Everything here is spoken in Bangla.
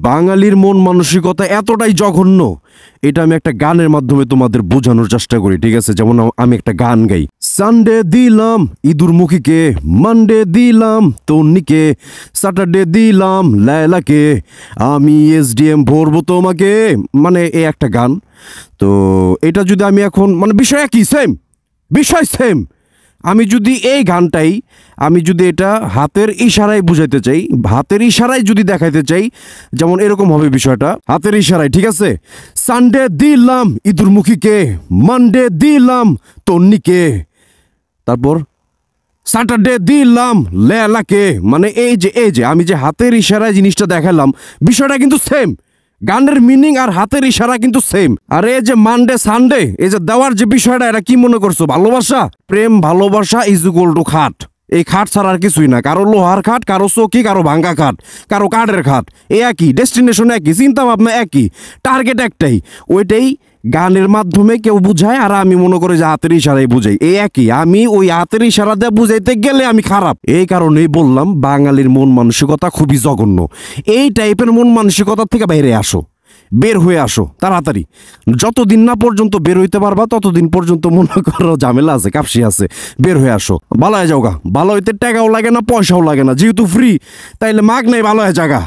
বাঙালির মন মানসিকতা এতটাই জঘন্য, এটা আমি একটা গানের মাধ্যমে তোমাদের বোঝানোর চেষ্টা করি, ঠিক আছে? যেমন আমি একটা গান গাই, সানডে দিলাম ইঁদুর মুখীকে, মানডে দিলাম তন্নিকে, স্যাটারডে দিলাম লায়লাকে, আমি এসডিএম ভরবো তোমাকে, মানে এই একটা গান। তো এটা যদি আমি এখন মানে বিষয় একই, সেম বিষয় সেম, আমি যদি এই গানটাই আমি যদি এটা হাতের ইশারায় বুঝাইতে চাই, হাতের ইশারায় যদি দেখাইতে চাই, যেমন এরকম হবে বিষয়টা হাতের ইশারায়, ঠিক আছে? সানডে দিলাম ইঁদুর মুখীকে, মানডে দিলাম তন্নিকে, তারপর স্যাটারডে দিলাম লেলাকে, মানে এই যে আমি যে হাতের ইশারায় জিনিসটা দেখালাম, বিষয়টা কিন্তু সেম, গানের মিনিং আর হাতের ইশারা কিন্তু সেম। আর এই যে মানডে সানডে এই যে দেওয়ার যে বিষয়টা, এটা কি মনে করছো ভালোবাসা? প্রেম ভালোবাসা ইজ ইকুয়াল টু খাট, এই খাট ছাড়া আর কিছুই না। কারো লোহার খাট, কারো চৌকি, কারো ভাঙ্গা খাট, কারো কাঠের খাট, এ একই, ডেস্টিনেশন একই, চিন্তা ভাবনা একই, টার্গেট একটাই, ওইটাই গানের মাধ্যমে কেউ বুঝায় আর আমি মনে করি যে হাতের ইশারায় বুঝাই, এই একই। আমি ওই হাতের ইশারা দিয়ে বুঝাইতে গেলে আমি খারাপ, এই কারণেই বললাম বাঙালির মন মানসিকতা খুবই জঘন্য। এই টাইপের মন মানসিকতা থেকে বাইরে আসো, বের হয়ে আসো তাড়াতাড়ি। যতদিন না পর্যন্ত বের হইতে পারবা ততদিন পর্যন্ত মনে করো ঝামেলা আছে, কাপসি আছে, বের হয়ে আসো, ভালো হয়ে যাওগা। ভালো হইতে টাকাও লাগে না, পয়সাও লাগে না, যেহেতু ফ্রি, তাইলে মাগ নাই, ভালো হয়ে যাগা।